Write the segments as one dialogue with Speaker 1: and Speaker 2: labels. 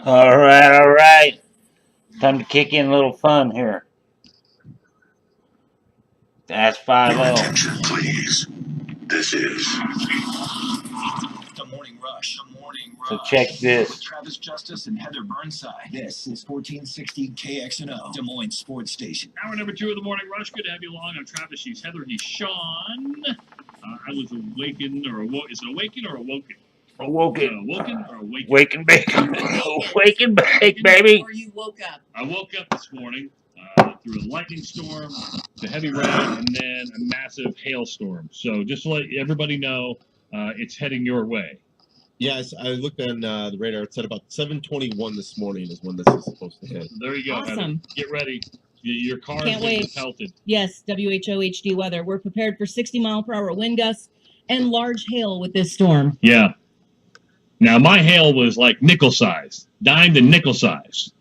Speaker 1: All right, all right. Time to kick in a little fun here. Ask 50.
Speaker 2: Attention, please. This is
Speaker 3: The Morning Rush. The Morning Rush.
Speaker 1: So check this.
Speaker 3: With Travis Justice and Heather Burnside. This is 1460 KXNO, Des Moines Sports Station.
Speaker 4: Hour number 2 of the Morning Rush. Good to have you along. I'm Travis. She's Heather. He's Sean. I was awakened or is it awakened or awoken?
Speaker 1: Awoken.
Speaker 4: Awoken or awakened?
Speaker 1: Wake and bake. Wake and bake, baby.
Speaker 5: Or you woke up.
Speaker 4: I woke up this morning through a lightning storm, the heavy rain, and then a massive hailstorm. So just to let everybody know, it's heading your way.
Speaker 6: Yes, I looked on the radar. It said about 7:21 this morning is when this is supposed to hit.
Speaker 4: There you go.
Speaker 5: Awesome.
Speaker 4: Heather. Get ready. Your car is
Speaker 5: Can't
Speaker 4: getting
Speaker 5: wait.
Speaker 4: pelted.
Speaker 5: Yes, WHO HD weather. We're prepared for 60-mile-per-hour wind gusts and large hail with this storm.
Speaker 4: Yeah. Now, my hail was like nickel size, dime to nickel size.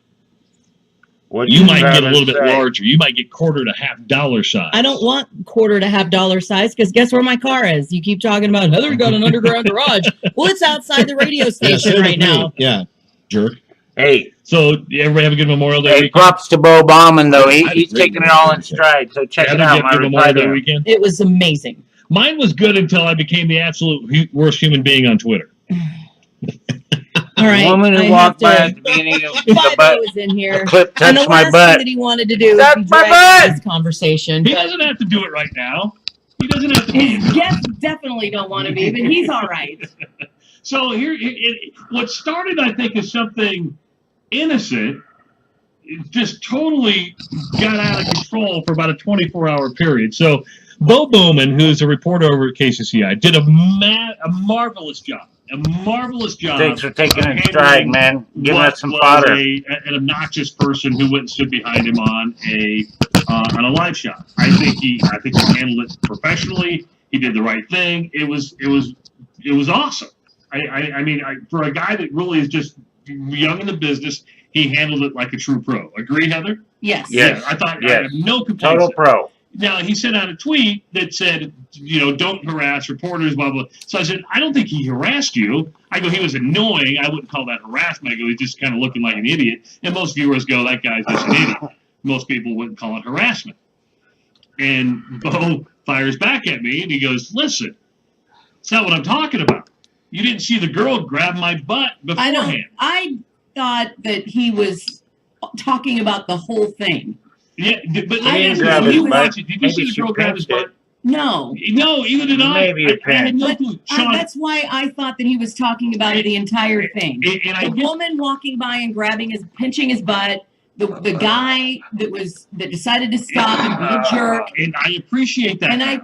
Speaker 4: You might get a little bit larger. You might get quarter to half dollar size.
Speaker 5: I don't want quarter to half dollar size because guess where my car is? You keep talking about Heather got an underground garage. Well, it's outside the radio station right now.
Speaker 6: Yeah, jerk.
Speaker 1: Hey.
Speaker 4: So everybody have a good Memorial Day
Speaker 1: Hey,
Speaker 4: weekend.
Speaker 1: props to Bo Bauman, though. He's taking it all in stride. So check it
Speaker 4: Heather,
Speaker 1: out.
Speaker 4: you have a
Speaker 1: My
Speaker 4: good Memorial Day
Speaker 1: reply
Speaker 4: weekend.
Speaker 5: It was amazing.
Speaker 4: Mine was good until I became the absolute worst human being on Twitter.
Speaker 5: All right.
Speaker 1: The woman who walked by at the beginning of the butt.
Speaker 5: was in here.
Speaker 1: The clip
Speaker 5: And the
Speaker 1: touched my
Speaker 5: last
Speaker 1: butt.
Speaker 5: thing that he wanted to do
Speaker 1: Touch
Speaker 5: was
Speaker 1: my
Speaker 5: drag
Speaker 1: butt!
Speaker 5: this conversation.
Speaker 4: He
Speaker 5: but
Speaker 4: doesn't have to do it right now. He doesn't have to.
Speaker 5: his guests definitely don't want to be, but he's all right.
Speaker 4: So here, what started, I think, as something innocent, it just totally got out of control for about a 24-hour period. So Bo Bowman, who's a reporter over at KCCI, did a marvelous job. A marvelous job.
Speaker 1: Thanks for taking it in stride, man. Giving us some fodder.
Speaker 4: An obnoxious person who went and stood behind him on a live shot. I think he handled it professionally. He did the right thing. It was awesome. I mean, for a guy that really is just young in the business, he handled it like a true pro. Agree, Heather?
Speaker 5: Yes.
Speaker 1: Yes.
Speaker 4: I thought
Speaker 1: Yes.
Speaker 4: I have no complaints.
Speaker 1: Total pro.
Speaker 4: Now, he sent out a tweet that said, don't harass reporters, blah, blah. So I said, I don't think he harassed you. I go, he was annoying. I wouldn't call that harassment. I go, he's just kind of looking like an idiot. And most viewers go, that guy's just an idiot. Most people wouldn't call it harassment. And Bo fires back at me, and he goes, listen, it's not what I'm talking about. You didn't see the girl grab my butt beforehand.
Speaker 5: I thought that he was talking about the whole thing.
Speaker 4: Yeah, but
Speaker 5: I didn't
Speaker 1: grab his butt.
Speaker 4: did you
Speaker 1: Maybe
Speaker 4: see the
Speaker 1: she
Speaker 4: girl grab his
Speaker 1: pinched
Speaker 4: butt?
Speaker 5: No.
Speaker 4: No, either did I.
Speaker 1: Maybe you
Speaker 4: I had no
Speaker 5: But
Speaker 4: clue. Sean,
Speaker 5: that's why I thought that he was talking about the entire thing.
Speaker 4: and I
Speaker 5: The
Speaker 4: get,
Speaker 5: woman walking by and pinching his butt. The guy that decided to stop and be a jerk.
Speaker 4: and I appreciate that.
Speaker 5: And I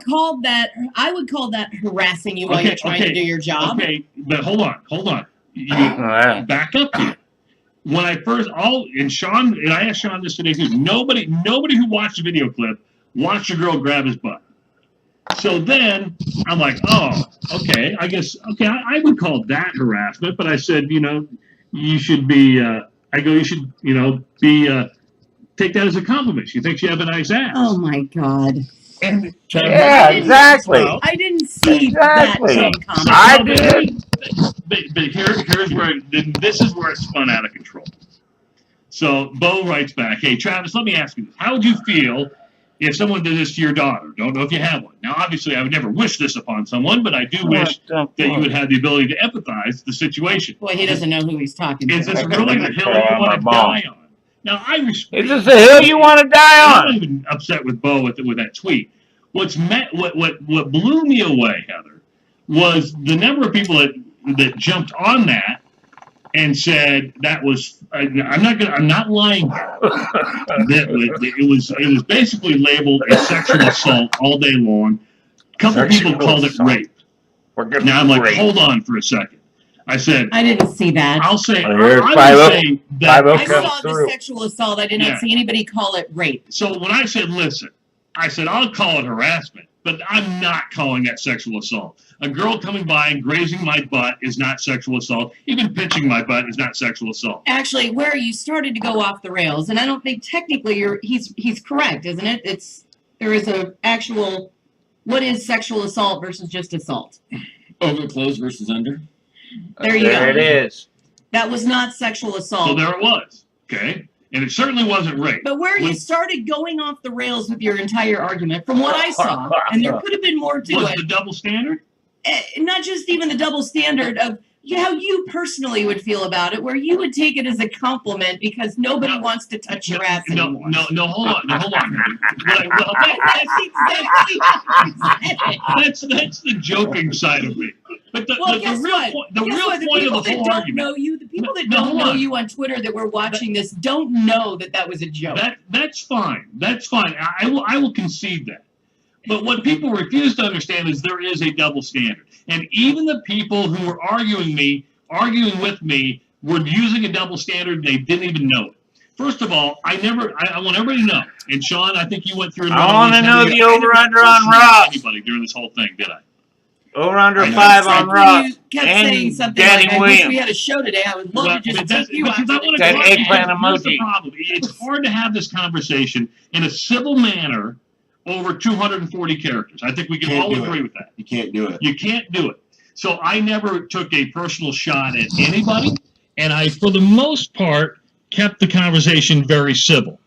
Speaker 5: would call that harassing you while
Speaker 4: Okay,
Speaker 5: you're trying to do your job.
Speaker 4: Okay, but hold on. You
Speaker 1: Wow.
Speaker 4: back up here. When I first and I asked Sean this today too. Nobody who watched the video clip watched a girl grab his butt. So then I'm like, oh, okay, I guess I would call that harassment, but I said, you should be you should, take that as a compliment. She thinks you have a nice ass.
Speaker 5: Oh my God.
Speaker 1: Yeah, exactly.
Speaker 5: I didn't see
Speaker 1: Exactly.
Speaker 5: that comment.
Speaker 1: I did.
Speaker 4: But here's where this is where it spun out of control. So Bo writes back, hey, Travis, let me ask you this. How would you feel if someone did this to your daughter? Don't know if you have one. Now, obviously, I would never wish this upon someone, but I do wish that you would have the ability to empathize the situation.
Speaker 5: Boy, he doesn't know who he's talking to.
Speaker 4: Is this really the hill you want to die on? Now, I respect.
Speaker 1: Is this the hill you want to die
Speaker 4: I'm not
Speaker 1: on?
Speaker 4: even upset with Bo with that tweet. What blew me away, Heather, was the number of people that jumped on that and said that was. I'm not lying. It was basically labeled as sexual assault all day long. A couple people called it rape. Now I'm like, hold on for a second. I said,
Speaker 5: I didn't see that.
Speaker 4: I'll say,
Speaker 1: I heard
Speaker 4: I would say that.
Speaker 5: I saw the sexual assault. I did not see anybody call it rape.
Speaker 4: So when I said, listen, I said, I'll call it harassment, but I'm not calling that sexual assault. A girl coming by and grazing my butt is not sexual assault. Even pinching my butt is not sexual assault.
Speaker 5: Actually, where you started to go off the rails, and I don't think technically he's correct, isn't it? There is a actual, what is sexual assault versus just assault?
Speaker 7: Over clothes versus under.
Speaker 5: There you go.
Speaker 1: There it is.
Speaker 5: That was not sexual
Speaker 4: So
Speaker 5: assault.
Speaker 4: there it was. Okay, and it certainly wasn't rape.
Speaker 5: But where you
Speaker 4: When-
Speaker 5: started going off the rails with your entire argument, from what I saw, and there could have been more to
Speaker 4: was
Speaker 5: it,
Speaker 4: the double standard?
Speaker 5: not just even the double standard of how you personally would feel about it, where you would take it as a compliment because nobody
Speaker 4: No.
Speaker 5: wants to touch your ass
Speaker 4: No,
Speaker 5: anymore.
Speaker 4: no, hold on. Well, that's the joking side of me. But the
Speaker 5: Guess
Speaker 4: real
Speaker 5: what?
Speaker 4: point, the
Speaker 5: Guess
Speaker 4: real
Speaker 5: what?
Speaker 4: point of the
Speaker 5: that
Speaker 4: whole
Speaker 5: don't
Speaker 4: argument.
Speaker 5: know you, the people that
Speaker 4: No,
Speaker 5: don't
Speaker 4: hold
Speaker 5: know
Speaker 4: on.
Speaker 5: you on Twitter that were watching this don't know that was a joke.
Speaker 4: That's fine. That's fine. I will concede that. But what people refuse to understand is there is a double standard. And even the people who were arguing with me were using a double standard and they didn't even know it. First of all, I want everybody to know. And Sean, I think you went through.
Speaker 1: I want to know the
Speaker 4: I never
Speaker 1: over-under on
Speaker 4: personally
Speaker 1: Ross.
Speaker 4: Anybody during this whole thing, did I?
Speaker 1: Over under
Speaker 4: I know.
Speaker 1: 5
Speaker 5: It's like
Speaker 1: on
Speaker 5: when
Speaker 1: Ross.
Speaker 5: you kept
Speaker 1: and
Speaker 5: saying something
Speaker 1: Danny
Speaker 5: like, I wish we
Speaker 1: Williams.
Speaker 5: had a show today. I would love
Speaker 4: Well,
Speaker 5: to just
Speaker 4: but that's-
Speaker 5: take you
Speaker 4: because
Speaker 5: out.
Speaker 4: I wanna
Speaker 1: That
Speaker 4: talk-
Speaker 1: eggplant
Speaker 4: here's the
Speaker 1: emoji.
Speaker 4: problem. It's hard to have this conversation in a civil manner over 240 characters. I think we can
Speaker 3: Can't
Speaker 4: all
Speaker 3: do
Speaker 4: agree
Speaker 3: it.
Speaker 4: with that.
Speaker 3: You can't do it.
Speaker 4: You can't do it. So I never took a personal shot at anybody, and I, for the most part, kept the conversation very civil.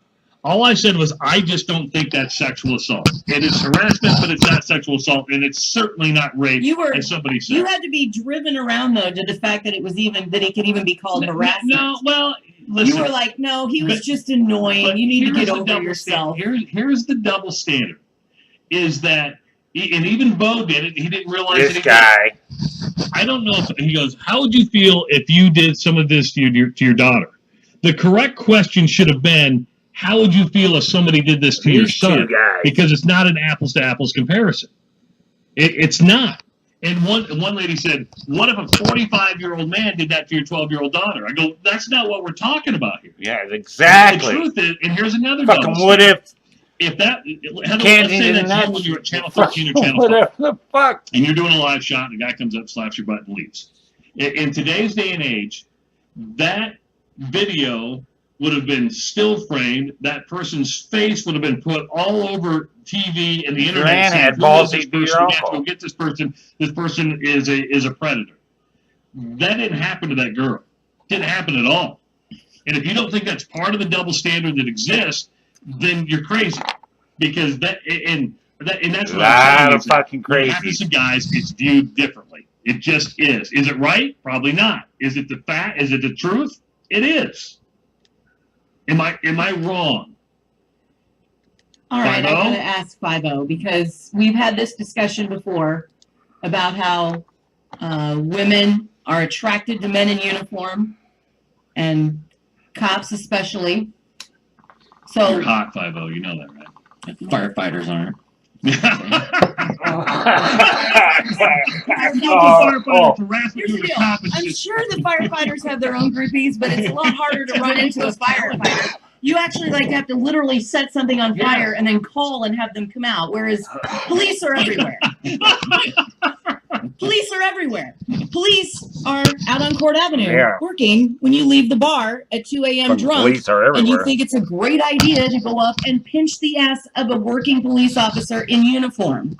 Speaker 4: All I said was, I just don't think that's sexual assault. It is harassment, but it's not sexual assault, and it's certainly not rape,
Speaker 5: You were-
Speaker 4: as somebody said.
Speaker 5: You had to be driven around though to the fact that it could even be called harassment.
Speaker 4: No, well, listen.
Speaker 5: You were like, no, he was
Speaker 4: But-
Speaker 5: just annoying.
Speaker 4: But
Speaker 5: You need to
Speaker 4: here's
Speaker 5: get
Speaker 4: the
Speaker 5: over
Speaker 4: double
Speaker 5: yourself.
Speaker 4: Here's the double standard, is that, and even Bo did it. He didn't realize
Speaker 1: This
Speaker 4: that
Speaker 1: guy.
Speaker 4: I don't know. He goes, how would you feel if you did some of this to your daughter? The correct question should have been, how would you feel if somebody did this to your
Speaker 1: These two
Speaker 4: son?
Speaker 1: guys.
Speaker 4: Because it's not an apples to apples comparison. It's not. And one lady said, what if a 45-year-old man did that to your 12-year-old daughter? I go, that's not what we're talking about here.
Speaker 1: Yeah,
Speaker 4: The
Speaker 1: exactly.
Speaker 4: truth is, and here's another
Speaker 1: Fucking
Speaker 4: double
Speaker 1: what if
Speaker 4: if that, Heather,
Speaker 1: Can't
Speaker 4: let's say
Speaker 1: even
Speaker 4: that's you
Speaker 1: that-
Speaker 4: when you're at Channel 13 or Channel 5,
Speaker 1: whatever the fuck?
Speaker 4: and you're doing a live shot, and the guy comes up, slaps your butt, and leaves. In today's day and age, that video would have been still framed. That person's face would have been put all over TV and the internet.
Speaker 1: Duran
Speaker 4: saying,
Speaker 1: had
Speaker 4: "Who
Speaker 1: balls
Speaker 4: is this
Speaker 1: to be your
Speaker 4: person? We have to
Speaker 1: uncle."
Speaker 4: go get this person. This person is a predator." That didn't happen to that girl. Didn't happen at all. And if you don't think that's part of the double standard that exists, then you're crazy. Because that's what I'm
Speaker 1: Lot
Speaker 4: saying.
Speaker 1: of
Speaker 4: is that
Speaker 1: fucking
Speaker 4: when it
Speaker 1: crazy.
Speaker 4: happens to guys, it's viewed differently. It just is. Is it right? Probably not. Is it the fact? Is it the truth? It is. Am I wrong?
Speaker 5: All right, I
Speaker 4: 5-0?
Speaker 5: gotta ask 5-0 because we've had this discussion before about how women are attracted to men in uniform and cops especially.
Speaker 4: You're
Speaker 5: So
Speaker 4: hot 5-0. You know that, right?
Speaker 7: Firefighters aren't.
Speaker 5: here's the deal. I'm sure the firefighters have their own groupies, but it's a lot harder to run into a firefighter. You actually have to literally set something on fire and then call and have them come out, whereas police are everywhere. Police are everywhere. Police are out on Court Avenue
Speaker 1: Yeah.
Speaker 5: working when you leave the bar at 2 a.m.
Speaker 1: Fucking
Speaker 5: drunk,
Speaker 1: police are
Speaker 5: and you
Speaker 1: everywhere.
Speaker 5: think it's a great idea to go up and pinch the ass of a working police officer in uniform.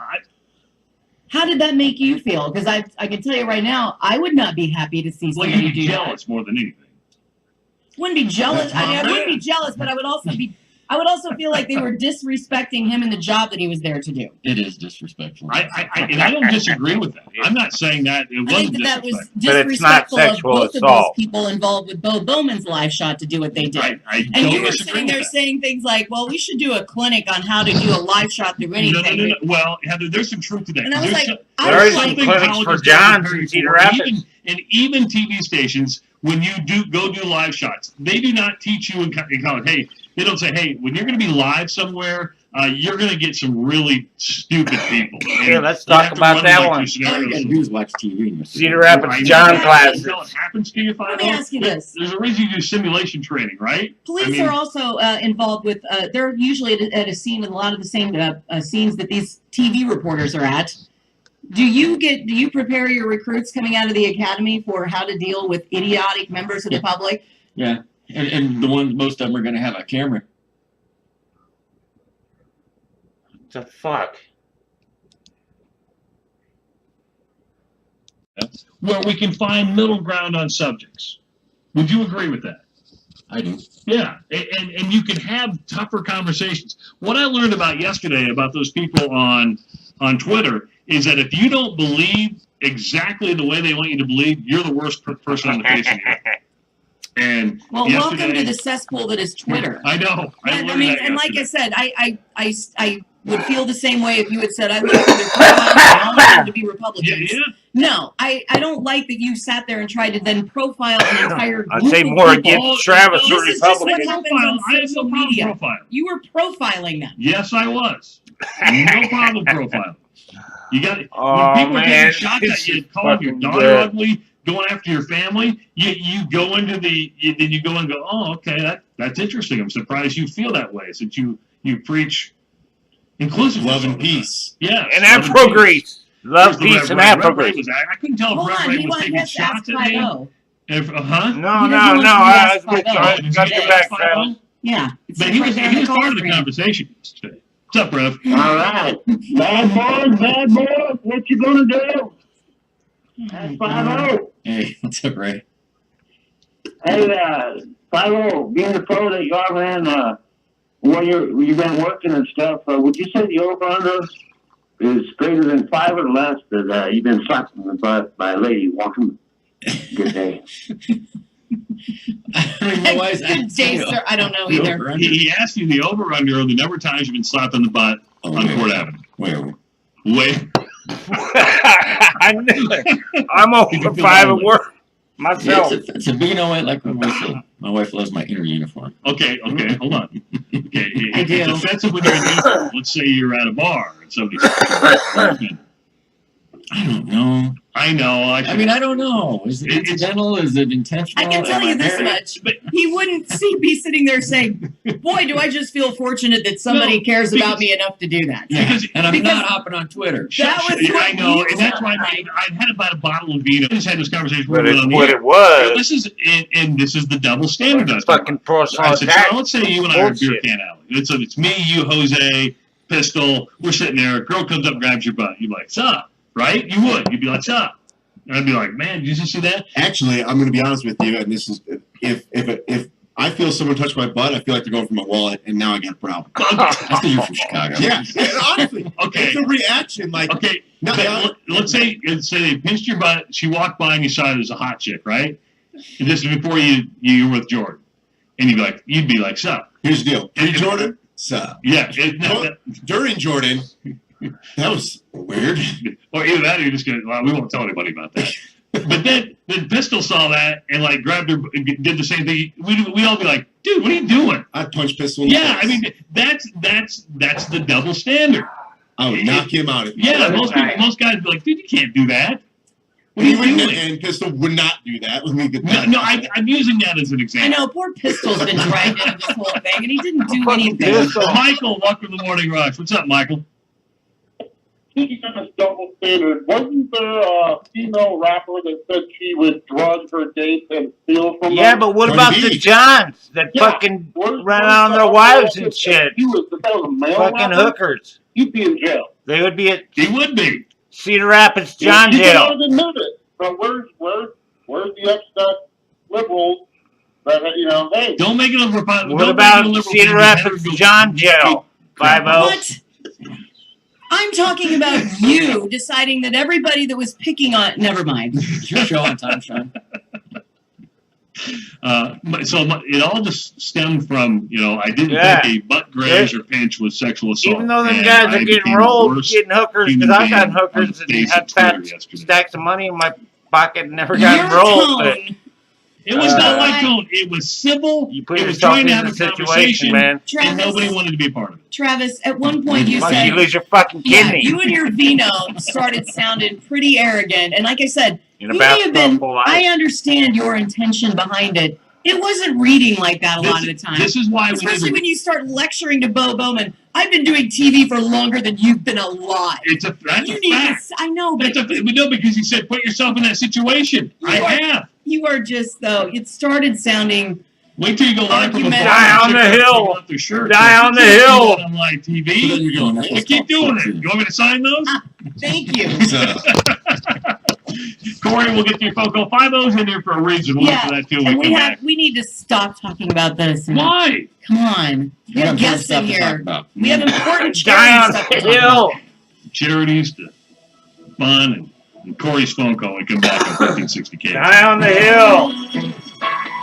Speaker 5: How did that make you feel? Because I can tell you right now, I would not be happy to see
Speaker 4: Well,
Speaker 5: somebody
Speaker 4: you'd be
Speaker 5: do that.
Speaker 4: jealous more than anything.
Speaker 5: Wouldn't be jealous.
Speaker 3: That's
Speaker 5: I mean, I
Speaker 3: my
Speaker 5: wouldn't be
Speaker 3: man.
Speaker 5: jealous, but I would also feel like they were disrespecting him in the job that he was there to do.
Speaker 7: It is disrespectful.
Speaker 4: And I don't disagree with that. I'm not saying that it
Speaker 5: I think
Speaker 4: wasn't
Speaker 5: that was
Speaker 4: disrespectful.
Speaker 1: But it's not
Speaker 5: disrespectful of
Speaker 1: sexual
Speaker 5: both of those
Speaker 1: assault.
Speaker 5: people involved with Bo Bowman's live shot to do what they did.
Speaker 4: I
Speaker 5: And
Speaker 4: don't
Speaker 5: you were
Speaker 4: disagree
Speaker 5: sitting
Speaker 4: with
Speaker 5: there
Speaker 4: that.
Speaker 5: saying things like, well, we should do a clinic on how to do a live shot through anything.
Speaker 4: No. Well, Heather, there's some truth to that.
Speaker 5: And I was
Speaker 4: There's
Speaker 5: like,
Speaker 4: some-
Speaker 5: I
Speaker 1: There
Speaker 5: was
Speaker 1: is some
Speaker 5: like,
Speaker 1: clinics
Speaker 4: colleges
Speaker 1: for
Speaker 4: don't
Speaker 1: Johns
Speaker 4: prepare
Speaker 1: in
Speaker 4: you
Speaker 1: Cedar
Speaker 4: for.
Speaker 1: Rapids.
Speaker 4: Even TV stations, when you go do live shots, they do not teach you in college. Hey, they don't say, hey, when you're going to be live somewhere, you're going to get some really stupid people.
Speaker 1: Yeah, let's
Speaker 4: you
Speaker 1: talk
Speaker 4: have to
Speaker 1: about
Speaker 4: run
Speaker 1: that
Speaker 4: like
Speaker 1: one.
Speaker 4: your
Speaker 7: All you
Speaker 4: scenarios.
Speaker 7: gotta do is watch TV. And you'll see
Speaker 1: Cedar
Speaker 7: it.
Speaker 1: Rapids
Speaker 4: I know
Speaker 1: John
Speaker 4: that
Speaker 1: classes.
Speaker 4: until it happens to you,
Speaker 5: Let me ask you this.
Speaker 4: There's a reason you do simulation training, right?
Speaker 5: Police
Speaker 4: I mean,
Speaker 5: are also involved with, they're usually at a scene with a lot of the same scenes that these TV reporters are at. Do you prepare your recruits coming out of the academy for how to deal with idiotic members of the public?
Speaker 7: Yeah, and the ones, most of them are gonna have a camera.
Speaker 1: The fuck?
Speaker 4: where we can find middle ground on subjects. Would you agree with that?
Speaker 7: I do.
Speaker 4: Yeah, and you can have tougher conversations. What I learned about yesterday about those people on Twitter is that if you don't believe exactly the way they want you to believe, you're the worst person on the face of the earth. And
Speaker 5: Well, welcome to the cesspool that is Twitter.
Speaker 4: I know.
Speaker 5: I mean, and like I said, I would feel the same way if you had said I looked through their profiles and all of them to be Republicans.
Speaker 4: Yeah.
Speaker 5: No, I don't like that you sat there and tried to then profile an entire group
Speaker 1: I'd say
Speaker 5: of
Speaker 1: more
Speaker 5: people.
Speaker 1: against Travis or
Speaker 5: This is just what
Speaker 1: Republicans.
Speaker 5: happens on
Speaker 4: I have
Speaker 5: social
Speaker 4: no problem
Speaker 5: media.
Speaker 4: profiling.
Speaker 5: You were profiling them.
Speaker 4: Yes, I was. No problem profiling. You got
Speaker 1: Oh,
Speaker 4: when people are
Speaker 1: man,
Speaker 4: getting shots
Speaker 1: this
Speaker 4: at you,
Speaker 1: is
Speaker 4: calling your
Speaker 1: fucking
Speaker 4: daughter
Speaker 1: good.
Speaker 4: ugly, going after your family, you go into then you go and go, oh, okay, that's interesting. I'm surprised you feel that way since you preach inclusive
Speaker 6: Love and peace.
Speaker 4: Yeah,
Speaker 1: And Afro Grease. Love, peace, and Afro
Speaker 4: Ray
Speaker 1: Grease.
Speaker 4: I couldn't tell
Speaker 5: Hold
Speaker 4: if
Speaker 5: on,
Speaker 4: Ray
Speaker 5: he
Speaker 4: was taking
Speaker 5: wants to
Speaker 4: shots
Speaker 5: ask
Speaker 4: at me.
Speaker 5: 5-0.
Speaker 4: Huh?
Speaker 1: No,
Speaker 5: He doesn't
Speaker 1: no,
Speaker 5: want
Speaker 1: no.
Speaker 5: to
Speaker 1: I was
Speaker 5: be asked by
Speaker 1: gotta
Speaker 4: those.
Speaker 1: get back, Travis.
Speaker 5: Yeah. It's
Speaker 4: But he
Speaker 5: right
Speaker 4: was
Speaker 5: there on the
Speaker 4: part of the
Speaker 5: screen.
Speaker 4: conversation today. What's up, Rev?
Speaker 8: All right. Bad boys, what you gonna do? That's 5-0.
Speaker 7: Hey, what's up, Ray?
Speaker 8: Hey, 5-0, being the pro that you are, man, when you've been working and stuff, would you say the over-under is greater than 5 or less that you've been slapped in the butt by a lady walking? Good day.
Speaker 7: I don't even know why he's
Speaker 5: Good day, sir. I don't know either.
Speaker 4: He asked you the over-under of the number of times you've been slapped on the butt on Court Avenue.
Speaker 7: Where?
Speaker 4: Wait.
Speaker 1: I knew it. I'm over 5 at work myself.
Speaker 7: It's a big no. Like my wife loves my inner uniform.
Speaker 4: Okay, hold on. Okay,
Speaker 5: I do.
Speaker 4: it's offensive when you're in uniform. Let's say you're at a bar and somebody.
Speaker 7: I don't know.
Speaker 4: I know.
Speaker 7: I mean, I don't know. Is it incidental? Is it intentional?
Speaker 5: I can tell
Speaker 7: Am
Speaker 5: you this
Speaker 7: married?
Speaker 5: much. He wouldn't be sitting there saying, boy, do I just feel fortunate that somebody
Speaker 4: No,
Speaker 5: cares
Speaker 4: because-
Speaker 5: about me enough to do that.
Speaker 7: Yeah, and I'm
Speaker 5: because-
Speaker 7: not hopping on Twitter.
Speaker 5: That was
Speaker 4: Yeah,
Speaker 5: what
Speaker 4: I know,
Speaker 5: you
Speaker 4: and that's why
Speaker 5: said.
Speaker 4: I had about a bottle of vino. I just had this conversation
Speaker 1: But
Speaker 4: with
Speaker 1: it's
Speaker 4: on the
Speaker 1: what
Speaker 4: air.
Speaker 1: it was.
Speaker 4: This is and this is the double standard. I was talking
Speaker 1: Fucking
Speaker 4: about.
Speaker 1: personal
Speaker 4: I said,
Speaker 1: attack.
Speaker 4: so let's say you and I are at Beer
Speaker 1: Bullshit.
Speaker 4: Can Alley. It's me, you, Jose, Pistol. We're sitting there. A girl comes up, grabs your butt. You're like, "Sup?" Right? You would. You'd be like, "Sup?" And I'd be like, "Man, did you just see that?"
Speaker 6: Actually, I'm going to be honest with you, and this is if I feel someone touch my butt, I feel like they're going for my wallet, and now I got a problem.
Speaker 7: That's because you're from Chicago.
Speaker 6: Yeah, honestly,
Speaker 4: Okay.
Speaker 6: it's a reaction. Like,
Speaker 4: Okay.
Speaker 6: No,
Speaker 4: but
Speaker 6: I-
Speaker 4: let's say they pinched your butt. She walked by and you saw it as a hot chick, right? And this is before you were with Jordan, and you'd be like, "Sup?"
Speaker 6: here's the deal.
Speaker 4: And-
Speaker 6: Jordan, sup?
Speaker 4: Yeah.
Speaker 6: During Jordan, that was weird.
Speaker 4: Or either that, or you're just gonna. Well, we won't tell anybody about that. But then Pistol saw that and like grabbed her, and did the same thing. We all be like, "Dude, what are you doing?"
Speaker 6: I punched Pistol in the
Speaker 4: Yeah,
Speaker 6: face.
Speaker 4: I mean that's the double standard.
Speaker 6: I would knock him out.
Speaker 4: Yeah, most guys be like, "Dude, you can't do that." What are
Speaker 6: He
Speaker 4: you
Speaker 6: wouldn't,
Speaker 4: doing?
Speaker 6: and Pistol would not do that. Let me get
Speaker 4: No,
Speaker 6: that.
Speaker 4: no, I'm using that as an
Speaker 5: I
Speaker 4: example.
Speaker 5: know, poor Pistol's been dragged into this whole thing, and he didn't do
Speaker 1: Fucking
Speaker 5: anything.
Speaker 1: Pistol.
Speaker 4: Michael, welcome to the Morning Rush. What's up, Michael?
Speaker 8: Speaking of this double standard, wasn't there a female rapper that said she would drug her dates and steal from
Speaker 1: Yeah,
Speaker 8: them?
Speaker 1: but what
Speaker 6: Cardi
Speaker 1: about
Speaker 6: B.
Speaker 1: the Johns that
Speaker 8: Yeah.
Speaker 1: fucking
Speaker 8: Where's-
Speaker 1: run
Speaker 8: where's
Speaker 1: on
Speaker 8: the
Speaker 1: their
Speaker 8: other
Speaker 1: wives
Speaker 8: rapper
Speaker 1: and
Speaker 8: that
Speaker 1: shit?
Speaker 8: If that was a male
Speaker 1: Fucking
Speaker 8: rapper,
Speaker 1: hookers.
Speaker 8: you'd be in jail.
Speaker 1: They would be at
Speaker 4: He would be.
Speaker 1: Cedar Rapids John
Speaker 8: You
Speaker 1: jail.
Speaker 8: can admit it. But where's the upset liberals that, hey,
Speaker 4: Don't make it a Republican.
Speaker 1: What about Cedar Rapids John jail? 5-0.
Speaker 5: What? I'm talking about you deciding that everybody that was picking on. Never mind.
Speaker 7: It's your show on time, Sean.
Speaker 4: It all just stemmed from, I didn't
Speaker 1: Yeah.
Speaker 4: think a butt graze or pinch was sexual assault.
Speaker 1: Even though them
Speaker 4: And
Speaker 1: guys
Speaker 4: I
Speaker 1: are getting
Speaker 4: became the
Speaker 1: rolled,
Speaker 4: worst
Speaker 1: getting hookers,
Speaker 4: human
Speaker 1: because I got
Speaker 4: being
Speaker 1: hookers
Speaker 4: on
Speaker 1: and
Speaker 4: the face
Speaker 1: had
Speaker 4: of Twitter
Speaker 1: fat
Speaker 4: yesterday.
Speaker 1: stacks of money in my pocket and never
Speaker 5: Your
Speaker 1: got rolled. But
Speaker 5: tone,
Speaker 4: It was not
Speaker 1: Uh,
Speaker 4: like tone. It was civil.
Speaker 1: you put
Speaker 4: It was
Speaker 1: yourself
Speaker 4: trying
Speaker 1: in
Speaker 4: to have
Speaker 1: the
Speaker 4: a
Speaker 1: situation,
Speaker 4: conversation,
Speaker 1: man.
Speaker 4: and
Speaker 5: Travis.
Speaker 4: nobody wanted to be a part of it.
Speaker 5: Travis, at one point you
Speaker 1: Fuck,
Speaker 5: said,
Speaker 1: you lose your fucking
Speaker 5: yeah,
Speaker 1: kidney
Speaker 5: you and your vino started sounding pretty arrogant. And like I said,
Speaker 1: in
Speaker 5: you
Speaker 1: a
Speaker 5: may have been,
Speaker 1: basketball full
Speaker 5: I
Speaker 1: life.
Speaker 5: understand your intention behind it. It wasn't reading like that a lot of the time.
Speaker 4: This is why we
Speaker 5: Especially
Speaker 4: didn't.
Speaker 5: when you start lecturing to Bo Bowman. I've been doing TV for longer than you've been alive.
Speaker 4: That's
Speaker 5: You
Speaker 4: a
Speaker 5: need to,
Speaker 4: fact.
Speaker 5: I know, but
Speaker 4: We know because he said, "Put yourself in that situation." I
Speaker 5: You are-
Speaker 4: have.
Speaker 5: you are just, though, it started sounding,
Speaker 4: Wait till you go live from a bar.
Speaker 5: Argumentative.
Speaker 1: Die on the
Speaker 4: Chicks
Speaker 1: hill.
Speaker 4: taking off their shirts.
Speaker 1: Die on the
Speaker 4: You can't
Speaker 1: hill.
Speaker 4: do that on live
Speaker 7: So then
Speaker 4: TV.
Speaker 7: you're doing that.
Speaker 4: I keep doing it. You want me to sign those?
Speaker 5: thank you.
Speaker 6: So,
Speaker 4: Corey, we'll get to your phone call. 50's in there for a reason. We'll get to that too when
Speaker 5: and
Speaker 4: we come back.
Speaker 5: we need to stop talking about this.
Speaker 4: Why?
Speaker 5: Come on. We have guests in here. We have important
Speaker 1: Die on
Speaker 5: stuff
Speaker 1: the
Speaker 5: to talk
Speaker 1: hill.
Speaker 5: about.
Speaker 4: Charities to fun and Corey's phone call. We come back on 1560K.
Speaker 1: Die on the hill.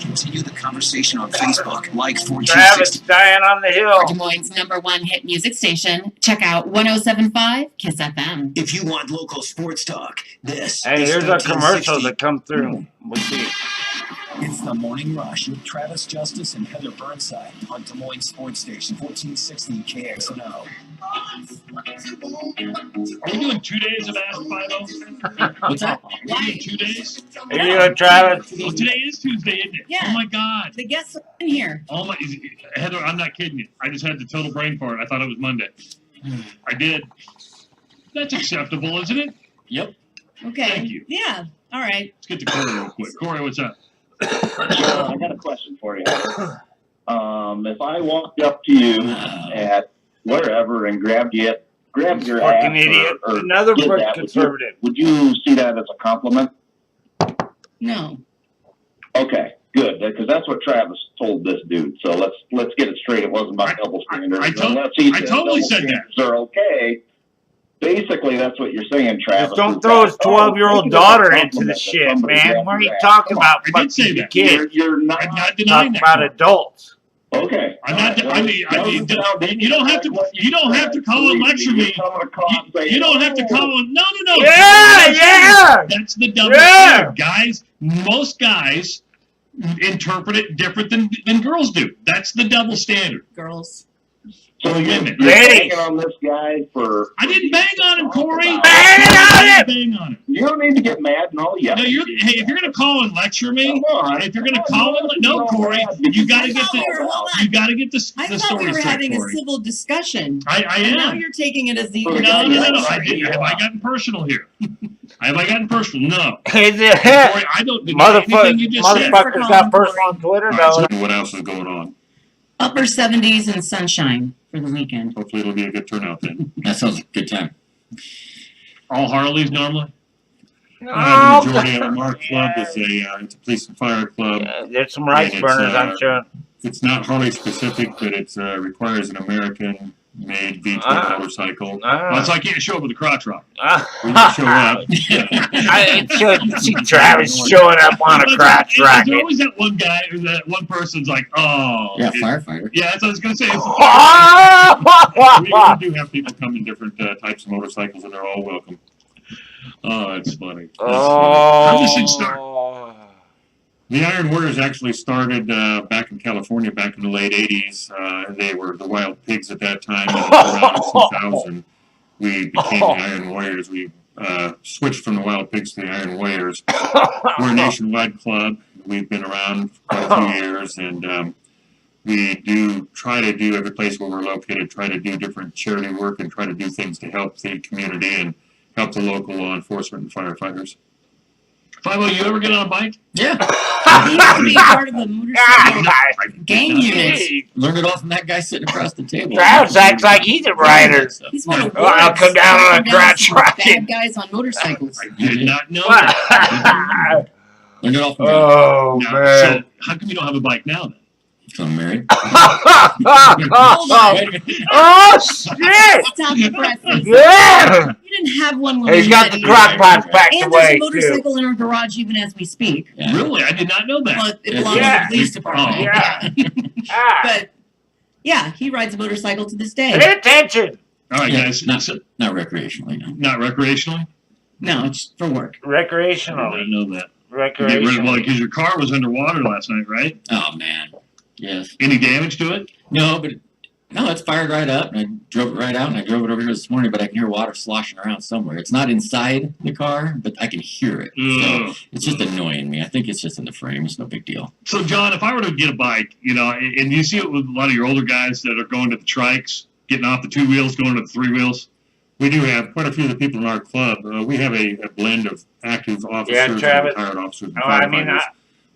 Speaker 3: Continue the conversation on Facebook. Like
Speaker 1: Travis
Speaker 3: 1460.
Speaker 1: dying on the
Speaker 5: For
Speaker 1: hill.
Speaker 5: Des Moines' #1 hit music station. Check out 107.5 Kiss FM.
Speaker 3: If you want local sports talk, this
Speaker 1: Hey,
Speaker 3: is
Speaker 1: here's our
Speaker 3: 1460.
Speaker 1: commercials that come through. We'll see.
Speaker 3: It's the Morning Rush with Travis Justice and Heather Burnside on Des Moines Sports Station 1460 KXNO.
Speaker 4: Are we doing 2 days of Ask 50?
Speaker 7: What's that?
Speaker 4: Are we doing 2 days?
Speaker 1: Here you go, Travis.
Speaker 4: Oh, today is Tuesday, isn't it?
Speaker 5: Yeah.
Speaker 4: Oh my God.
Speaker 5: The guests are in here.
Speaker 4: Oh my, Heather, I'm not kidding you. I just had the total brain fart. I thought it was Monday. I did. That's acceptable, isn't it?
Speaker 7: Yep.
Speaker 5: Okay.
Speaker 4: Thank you.
Speaker 5: Yeah. All right.
Speaker 4: Let's get to Corey real quick. Corey, what's up?
Speaker 8: I got a question for you. If I walked up to you at wherever and grabbed your
Speaker 1: Fucking
Speaker 8: ass
Speaker 1: idiot.
Speaker 8: or
Speaker 1: Another
Speaker 8: did
Speaker 1: fucking
Speaker 8: that,
Speaker 1: conservative.
Speaker 8: would you see that as a compliment?
Speaker 5: No.
Speaker 8: Okay, good, because that's what Travis told this dude. So let's get it straight. It wasn't about double standards.
Speaker 4: I
Speaker 8: Unless he
Speaker 4: I
Speaker 8: said
Speaker 4: totally
Speaker 8: double
Speaker 4: said that.
Speaker 8: standards are okay. Basically, that's what you're saying, Travis.
Speaker 1: Just don't throw his 12-year-old daughter into the shit, man. What are you talking about?
Speaker 4: I did say
Speaker 1: Fucking
Speaker 4: that.
Speaker 1: kids.
Speaker 8: You're not.
Speaker 4: I'm not denying
Speaker 1: Talk
Speaker 4: that.
Speaker 1: about adults.
Speaker 8: Okay.
Speaker 4: I'm not. I mean, you don't have to. You don't have to call and lecture me. You don't have to call and. No.
Speaker 1: Yeah.
Speaker 4: That's the double
Speaker 1: Yeah.
Speaker 4: standard, guys. Most guys interpret it different than girls do. That's the double standard.
Speaker 5: Girls.
Speaker 8: So you're
Speaker 4: Ladies.
Speaker 8: banging on this guy for.
Speaker 4: I didn't bang on him, Corey.
Speaker 1: Bang on
Speaker 4: I
Speaker 1: him!
Speaker 4: didn't bang on him.
Speaker 8: You don't need to get mad and all yet.
Speaker 4: No, hey, if you're gonna call and lecture me,
Speaker 8: Come on.
Speaker 4: if you're gonna call and no, Corey, you gotta get the
Speaker 5: I thought
Speaker 4: story
Speaker 5: we were
Speaker 4: straight,
Speaker 5: having
Speaker 4: Corey.
Speaker 5: a civil discussion.
Speaker 4: I
Speaker 5: And now
Speaker 4: am.
Speaker 5: you're taking it as the.
Speaker 8: No,
Speaker 4: No. Have I gotten personal here? Have I gotten personal? No.
Speaker 1: Hey,
Speaker 4: Corey, I don't deny anything you just said.
Speaker 1: motherfuckers got personal on Twitter, though.
Speaker 4: What else is going on?
Speaker 5: Upper 70s and sunshine for the weekend.
Speaker 4: Hopefully it'll be a good turnout then.
Speaker 7: That sounds like a good time.
Speaker 4: All Harleys normally? The
Speaker 1: Oh,
Speaker 4: majority of them, our club is it's a police and fire club.
Speaker 1: there's some rice
Speaker 4: And
Speaker 1: burners, I'm sure.
Speaker 4: It's not Harley specific, but it requires an American-made V12 motorcycle. So I can't show up with a crotch rock. We can show up.
Speaker 1: I should see Travis showing up on a crotch
Speaker 4: There's
Speaker 1: rocket.
Speaker 4: always that one guy, or that one person's like, oh.
Speaker 7: Yeah,
Speaker 4: it-
Speaker 7: firefighter.
Speaker 4: Yeah, that's what I was going to say. We do have people come in different types of motorcycles, and they're all welcome. Oh, it's funny. That's funny. How did this thing start? The Iron Warriors actually started back in California back in the late 80s. They were the Wild Pigs at that time. And around 2000, we became the Iron Warriors. We switched from the Wild Pigs to the Iron Warriors. We're a nationwide club. We've been around for quite a few years, and we do try to do every place where we're located, try to do different charity work and try to do things to help the community and help the local law enforcement and firefighters. 50, you ever get on a bike?
Speaker 7: Yeah.
Speaker 5: He used to be part of the motorcycle gang unit.
Speaker 7: Learned it all from that guy sitting across the table.
Speaker 1: Travis acts like he's a rider.
Speaker 5: He's one of
Speaker 1: Oh, I'll come down on a crotch rocket.
Speaker 5: bad guys on motorcycles.
Speaker 4: I did not know that.
Speaker 7: Learned it all from
Speaker 1: Oh,
Speaker 4: Now,
Speaker 1: man.
Speaker 4: so how come you don't have a bike now then?
Speaker 7: So I'm married.
Speaker 1: Oh, shit!
Speaker 5: Stop the presses.
Speaker 1: Yeah!
Speaker 5: You didn't have one when
Speaker 1: He's
Speaker 5: we
Speaker 1: got
Speaker 5: met
Speaker 1: the
Speaker 5: either.
Speaker 1: crock pots packed
Speaker 5: And there's
Speaker 1: away,
Speaker 5: a
Speaker 1: too.
Speaker 5: motorcycle in our garage even as we speak.
Speaker 7: Yeah.
Speaker 4: Really? I did not know that.
Speaker 5: Well, it belongs to
Speaker 1: Yeah.
Speaker 5: the police department.
Speaker 4: Oh.
Speaker 1: Yeah. Ah,
Speaker 5: But yeah, he rides a motorcycle to this day.
Speaker 1: pay attention.
Speaker 4: All right,
Speaker 7: Yeah,
Speaker 4: guys.
Speaker 7: not
Speaker 4: So-
Speaker 7: not recreationally, no.
Speaker 4: not recreationally?
Speaker 5: No, it's for work.
Speaker 4: I
Speaker 1: Recreationally.
Speaker 4: didn't know that. Well,
Speaker 1: Recreationally.
Speaker 4: because your car was underwater last night, right?
Speaker 7: Oh man. Yes.
Speaker 4: Any damage to it?
Speaker 7: No, but no, it's fired right up, and I drove it right out, and I drove it over here this morning, but I can hear water sloshing around somewhere. It's not inside the car, but I can hear it.
Speaker 4: Ugh.
Speaker 7: So it's just annoying me. I think it's just in the frame. It's no big deal.
Speaker 4: So, John, if I were to get a bike, and you see it with a lot of your older guys that are going to the trikes, getting off the 2 wheels, going to the 3 wheels. We do have quite a few of the people in our club. We have a blend of active officers and
Speaker 1: Travis.
Speaker 4: retired officers and
Speaker 1: Oh, I mean,
Speaker 4: firefighters.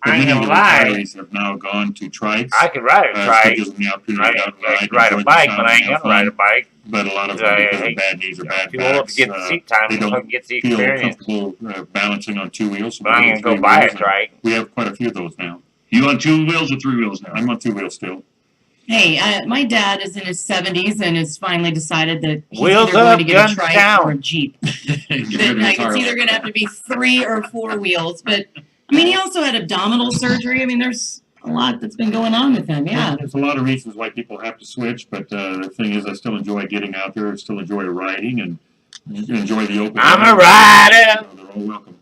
Speaker 1: I ain't
Speaker 9: many
Speaker 1: gonna
Speaker 9: of the
Speaker 1: lie.
Speaker 9: retirees have now gone to trikes.
Speaker 1: I could ride a
Speaker 9: So it
Speaker 1: trike.
Speaker 9: gives them the opportunity
Speaker 1: I
Speaker 9: to get out and
Speaker 1: I
Speaker 9: ride,
Speaker 1: could ride
Speaker 9: enjoy
Speaker 1: a bike,
Speaker 9: themselves,
Speaker 1: but I ain't
Speaker 9: have
Speaker 1: gonna ride a
Speaker 9: fun.
Speaker 1: bike.
Speaker 9: But a lot of
Speaker 1: 'Cause
Speaker 9: them,
Speaker 1: I
Speaker 9: because
Speaker 1: hate-
Speaker 9: of bad knees or bad
Speaker 1: too old to
Speaker 9: backs,
Speaker 1: get the seat time
Speaker 9: they
Speaker 1: if I
Speaker 9: don't
Speaker 1: can get the
Speaker 9: feel
Speaker 1: experience.
Speaker 9: comfortable balancing on two wheels. So
Speaker 1: But I'm
Speaker 9: we
Speaker 1: gonna
Speaker 9: do
Speaker 1: go
Speaker 9: three
Speaker 1: buy a
Speaker 9: wheels, and
Speaker 1: trike.
Speaker 9: we have quite a few of those now.
Speaker 4: You on 2 wheels or 3 wheels now?
Speaker 9: I'm on two wheels still.
Speaker 5: Hey, my dad is in his 70s and has finally decided that he's
Speaker 1: Wheels
Speaker 5: either going
Speaker 1: up,
Speaker 5: to get
Speaker 1: guns
Speaker 5: a trike
Speaker 1: down.
Speaker 5: or a Jeep.
Speaker 7: Get rid of
Speaker 5: That,
Speaker 7: his
Speaker 5: like, it's
Speaker 7: Harley.
Speaker 5: either going to have to be 3 or 4 wheels. But, I mean, he also had abdominal surgery. I mean, there's a lot that's been going on with him. Yeah.
Speaker 9: There's a lot of reasons why people have to switch, but the thing is, I still enjoy getting out there. I still enjoy riding and enjoy the open.
Speaker 1: I'm
Speaker 9: air.
Speaker 1: a rider.
Speaker 9: They're all welcome.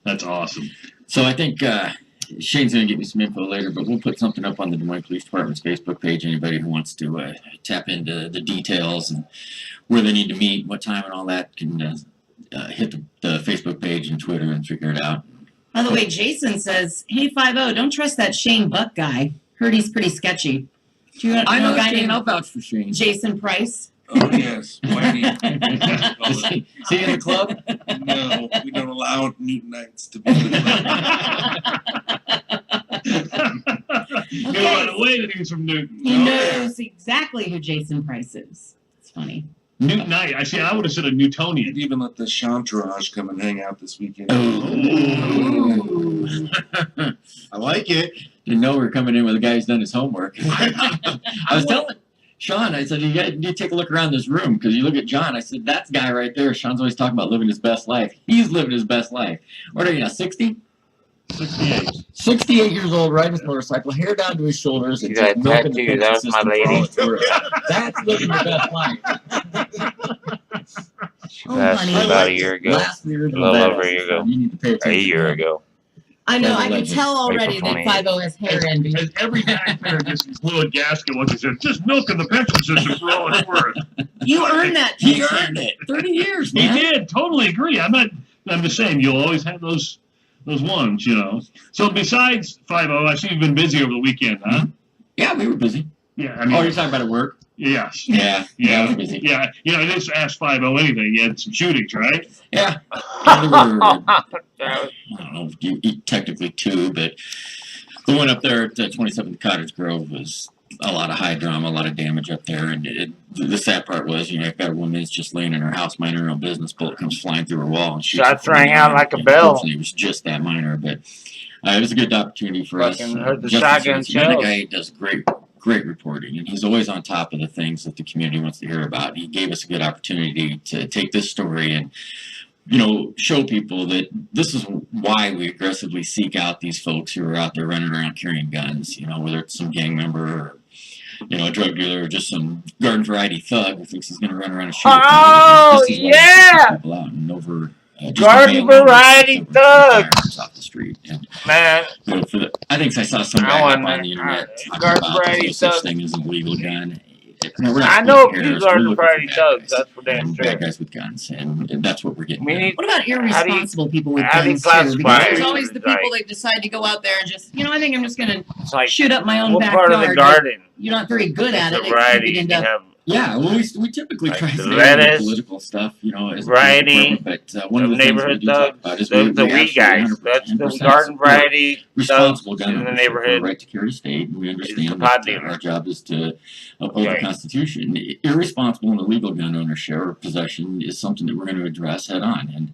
Speaker 4: That's awesome.
Speaker 7: So I think Shane's going to give me some info later, but we'll put something up on the Des Moines Police Department's Facebook page. Anybody who wants to tap into the details and where they need to meet, what time and all that can hit the Facebook page and Twitter and figure it out.
Speaker 5: By the way, Jason says, "Hey, 50, don't trust that Shane Buck guy. Heard he's pretty sketchy." Do you know
Speaker 7: I know
Speaker 5: a guy
Speaker 7: Shane.
Speaker 5: named
Speaker 7: I'll vouch for Shane.
Speaker 5: Jason Price?
Speaker 10: Oh, yes. Whitey.
Speaker 7: Is he in the club?
Speaker 10: No, we don't allow Newtonites to be in the club.
Speaker 4: Go right away that he's from Newton.
Speaker 5: He knows exactly who Jason Price is. It's funny.
Speaker 4: Newtonite. I would have said a Newtonian.
Speaker 10: We'd even let the Chantourage come and hang out this weekend.
Speaker 7: Ooh.
Speaker 6: I like it.
Speaker 7: Didn't know we were coming in with a guy who's done his homework. I was telling Sean, I said, you need to take a look around this room, because you look at John. I said, that guy right there. Sean's always talking about living his best life. He's living his best life. What are you now, 60?
Speaker 9: 68.
Speaker 7: 68 years old, riding his motorcycle, hair down to his shoulders.
Speaker 1: See
Speaker 7: and
Speaker 1: that
Speaker 7: just milking the
Speaker 1: tattoo?
Speaker 7: pension
Speaker 1: That was my
Speaker 7: system for
Speaker 1: lady.
Speaker 7: all it's worth. That's living your best life.
Speaker 5: Oh,
Speaker 1: That's
Speaker 5: honey.
Speaker 1: about a year ago.
Speaker 7: Last year,
Speaker 1: A little over a year ago.
Speaker 7: You need to pay
Speaker 1: A
Speaker 7: attention.
Speaker 1: year ago.
Speaker 5: I know. I can
Speaker 7: Legend.
Speaker 5: tell already
Speaker 1: April
Speaker 5: that
Speaker 1: 28th.
Speaker 5: 50 has hair envy.
Speaker 4: And every taxpayer gets this fluid gasket once he said, just milking the pension system for all it's worth.
Speaker 5: You earned that.
Speaker 7: He
Speaker 5: Jason.
Speaker 7: earned it. 30 years,
Speaker 4: He
Speaker 7: man.
Speaker 4: did. Totally agree. I'm just saying, you'll always have those ones, you know. So besides 50, I see you've been busy over the weekend, huh?
Speaker 7: Yeah, we were busy.
Speaker 4: Yeah, I mean,
Speaker 7: Oh, you're talking about at work?
Speaker 4: yes.
Speaker 7: Yeah, I
Speaker 4: Yeah,
Speaker 7: was busy.
Speaker 4: yeah. You know, I didn't ask 50 anything. You had some shootings, right?
Speaker 7: Yeah. Yeah, there were, I don't know if you technically 2, but the one up there at 27th Cottage Grove was a lot of high drama, a lot of damage up there. And the sad part was, you know, I've got a woman that's just laying in her house, minding her own business, bullet comes flying through her wall. And
Speaker 1: Shots rang out like a bell.
Speaker 7: Unfortunately, it was just that minor, but it was a good opportunity for us.
Speaker 1: Fucking heard the
Speaker 7: Justin
Speaker 1: shotgun
Speaker 7: Swayze, man,
Speaker 1: shells.
Speaker 7: that guy does great reporting, and he's always on top of the things that the community wants to hear about. He gave us a good opportunity to take this story and, you know, show people that this is why we aggressively seek out these folks who are out there running around carrying guns, you know, whether it's some gang member or, you know, a drug dealer or just some garden variety thug who thinks he's going to run around and shoot.
Speaker 1: Oh,
Speaker 7: This is why we seek
Speaker 1: yeah!
Speaker 7: people out and over. Just
Speaker 1: Garden
Speaker 7: a mail-in
Speaker 1: variety
Speaker 7: system,
Speaker 1: thug.
Speaker 7: firearms off the street. And,
Speaker 1: Man,
Speaker 7: you know, I think I saw some
Speaker 1: I
Speaker 7: guy
Speaker 1: want
Speaker 7: up on
Speaker 1: that.
Speaker 7: the internet talking
Speaker 1: Garden
Speaker 7: about
Speaker 1: variety
Speaker 7: there's no such
Speaker 1: thug.
Speaker 7: thing as a legal gun. We're not
Speaker 1: I know a
Speaker 7: splitting
Speaker 1: few
Speaker 7: hairs.
Speaker 1: garden
Speaker 7: We're looking
Speaker 1: variety
Speaker 7: for bad
Speaker 1: thugs.
Speaker 7: guys.
Speaker 1: That's for damn
Speaker 7: Bad
Speaker 1: sure.
Speaker 7: guys with guns, and that's what we're getting.
Speaker 1: We
Speaker 7: at.
Speaker 1: need.
Speaker 5: What about irresponsible people with
Speaker 1: how do you
Speaker 5: guns too?
Speaker 1: classify
Speaker 5: Because
Speaker 1: it?
Speaker 5: there's always the people
Speaker 1: Like-
Speaker 5: that decide to go out there and just, you know, I think I'm just going to
Speaker 1: It's like,
Speaker 5: shoot up my own
Speaker 1: what
Speaker 5: backyard.
Speaker 1: part of the
Speaker 5: but
Speaker 1: garden?
Speaker 5: You're not very good at
Speaker 1: It's
Speaker 5: it.
Speaker 1: a
Speaker 5: It
Speaker 1: variety.
Speaker 5: could end
Speaker 1: You
Speaker 5: up.
Speaker 1: have
Speaker 7: Yeah, well, we typically
Speaker 1: Like
Speaker 7: try
Speaker 1: the
Speaker 7: to stay away
Speaker 1: lettuce,
Speaker 7: from political stuff, you know, as a
Speaker 1: variety,
Speaker 7: police department, but one of
Speaker 1: the
Speaker 7: the things we
Speaker 1: neighborhood
Speaker 7: do talk
Speaker 1: thugs,
Speaker 7: about is
Speaker 1: those
Speaker 7: we
Speaker 1: the weed
Speaker 7: absolutely
Speaker 1: guys. That's the
Speaker 7: 100%
Speaker 1: garden
Speaker 7: support
Speaker 1: variety thugs
Speaker 7: responsible gun
Speaker 1: in the
Speaker 7: ownership.
Speaker 1: neighborhood.
Speaker 7: We're a right to carry state, and we
Speaker 1: the
Speaker 7: understand
Speaker 1: pot
Speaker 7: that
Speaker 1: dealer.
Speaker 7: our job is to uphold the
Speaker 1: Okay.
Speaker 7: Constitution. Irresponsible and illegal gun ownership or possession is something that we're going to address head on. And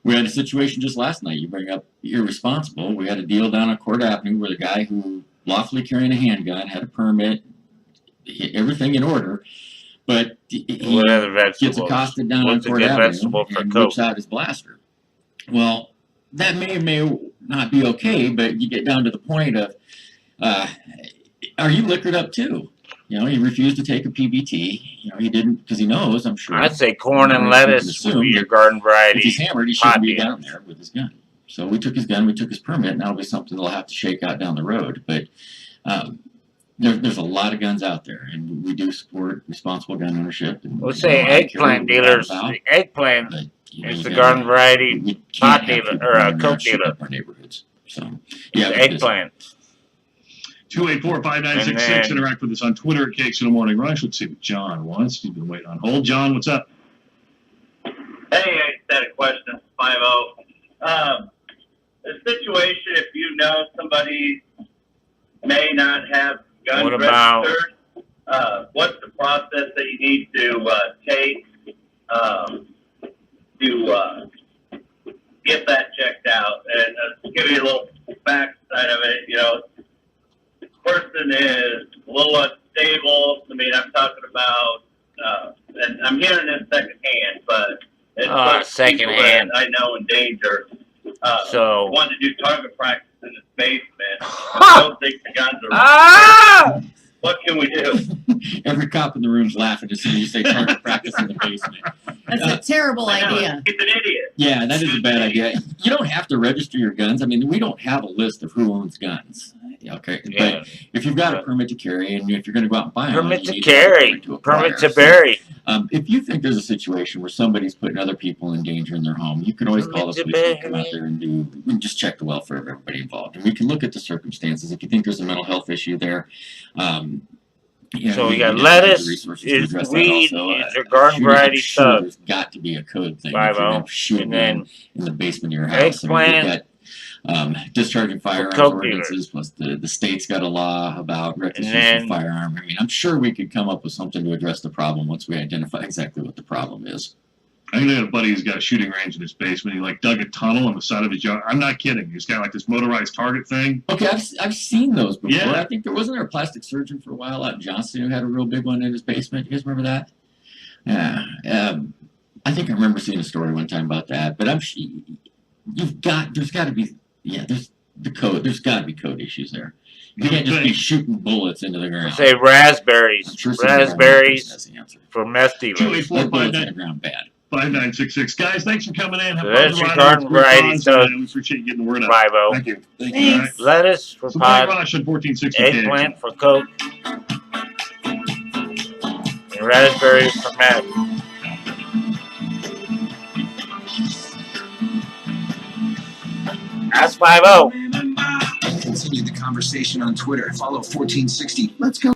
Speaker 7: we had a situation just last night. You bring up irresponsible. We had a deal down on Court Avenue where the guy who lawfully carrying a handgun had a permit, everything in order, but he
Speaker 1: What other
Speaker 7: gets
Speaker 1: vegetables?
Speaker 7: accosted down
Speaker 1: What's a
Speaker 7: on Court
Speaker 1: good
Speaker 7: Avenue
Speaker 1: vegetable for
Speaker 7: and
Speaker 1: Coke?
Speaker 7: whips out his blaster. Well, that may or may not be okay, but you get down to the point of, are you liquored up too? You know, he refused to take a PBT. You know, he didn't because he knows, I'm sure.
Speaker 1: I'd say corn and
Speaker 7: You can
Speaker 1: lettuce
Speaker 7: assume
Speaker 1: would be your
Speaker 7: that
Speaker 1: garden
Speaker 7: if he's
Speaker 1: variety.
Speaker 7: hammered, he
Speaker 1: pot
Speaker 7: shouldn't be
Speaker 1: deal.
Speaker 7: down there with his gun. So we took his gun, we took his permit, and that'll be something they'll have to shake out down the road. But there's a lot of guns out there, and we do support responsible gun ownership. And,
Speaker 1: Let's say
Speaker 7: I don't care
Speaker 1: eggplant
Speaker 7: what we're
Speaker 1: dealers.
Speaker 7: about,
Speaker 1: The eggplant
Speaker 7: but, you know,
Speaker 1: is
Speaker 7: you
Speaker 1: the
Speaker 7: gotta-
Speaker 1: garden variety
Speaker 7: we
Speaker 1: pot
Speaker 7: can't have
Speaker 1: dealer
Speaker 7: people
Speaker 1: or a
Speaker 7: running around
Speaker 1: Coke
Speaker 7: shooting
Speaker 1: dealer.
Speaker 7: up our neighborhoods. So
Speaker 1: It's
Speaker 7: yeah,
Speaker 1: the
Speaker 7: but this-
Speaker 1: eggplant.
Speaker 4: 284-5966.
Speaker 1: And then-
Speaker 4: Interact with us on Twitter at Cakes in the Morning Rush. Let's see what John wants. He's been waiting on hold. John, what's up?
Speaker 11: Hey, I just had a question. 50. situation, if you know somebody may not have guns
Speaker 1: What about-
Speaker 11: registered, what's the process that you need to take to get that checked out? And to give you a little back side of it, you know, the person is a little unstable. I mean, I'm talking about, and I'm hearing this secondhand, but it's like people
Speaker 1: secondhand.
Speaker 11: that I know in danger.
Speaker 1: So-
Speaker 11: wanted to do target practice in his basement. Don't think the guns are.
Speaker 1: Ah!
Speaker 11: What can we do?
Speaker 7: Every cop in the room's laughing as soon as you say target practice in the basement.
Speaker 5: That's a terrible
Speaker 11: I know,
Speaker 5: idea.
Speaker 11: he's an idiot.
Speaker 7: Yeah, that is a bad idea. You don't have to register your guns. I mean, we don't have a list of who owns guns. Okay,
Speaker 1: Yeah.
Speaker 7: but if you've got a permit to carry, and if you're going to go out and buy them,
Speaker 1: Permit
Speaker 7: you
Speaker 1: to
Speaker 7: need to have a
Speaker 1: carry.
Speaker 7: acquire.
Speaker 1: Permit to
Speaker 7: So,
Speaker 1: bury.
Speaker 7: if you think there's a situation where somebody's putting other people in danger in their home, you can always call the police and come out there and just check the welfare of everybody involved. And we can look at the circumstances. If you think there's a mental health issue there, you know,
Speaker 1: So we got
Speaker 7: definitely have the
Speaker 1: lettuce,
Speaker 7: resources to
Speaker 1: is
Speaker 7: address that
Speaker 1: weed,
Speaker 7: also.
Speaker 1: is your garden
Speaker 7: Shooting, I'm
Speaker 1: variety
Speaker 7: sure
Speaker 1: stuff.
Speaker 7: There's got to be a code thing. If
Speaker 1: 5-0,
Speaker 7: you're gonna shoot
Speaker 1: and
Speaker 7: one
Speaker 1: then
Speaker 7: in the basement of your house. I mean, we've
Speaker 1: Eggplant.
Speaker 7: got discharging firearms
Speaker 1: coke
Speaker 7: ordinances, plus the state's got a law about reckless use
Speaker 1: then-
Speaker 7: of firearm. I mean, I'm sure we could come up with something to address the problem once we identify exactly what the problem is.
Speaker 4: I think I had a buddy who's got a shooting range in his basement. He like dug a tunnel on the side of his yard. I'm not kidding. He's got like this motorized target thing.
Speaker 7: Okay, I've seen those before.
Speaker 4: Yeah.
Speaker 7: I think there a plastic surgeon for a while out in Johnston who had a real big one in his basement. You guys remember that? Yeah. I think I remember seeing a story one time about that. But there's got to be the code. There's got to be code issues there. You can't just be shooting bullets into the ground.
Speaker 1: Say raspberries.
Speaker 7: I'm sure somebody has
Speaker 1: Raspberries
Speaker 7: the answer.
Speaker 1: for meth dealers.
Speaker 4: 284-59.
Speaker 7: Bad.
Speaker 4: 5966. Guys, thanks for coming in. Have
Speaker 1: So
Speaker 4: fun
Speaker 1: that's your
Speaker 4: riding
Speaker 1: garden
Speaker 4: with
Speaker 1: variety
Speaker 4: Cons,
Speaker 1: stuff.
Speaker 4: and we appreciate you getting the word out.
Speaker 1: 5-0.
Speaker 4: Thank you.
Speaker 5: Thanks.
Speaker 1: Lettuce for
Speaker 4: So Black
Speaker 1: pot.
Speaker 4: Rush at 1460
Speaker 1: Eggplant for coke. And raspberries for meth. That's 5-0.
Speaker 3: Continue the conversation on Twitter. Follow 1460. Let's go.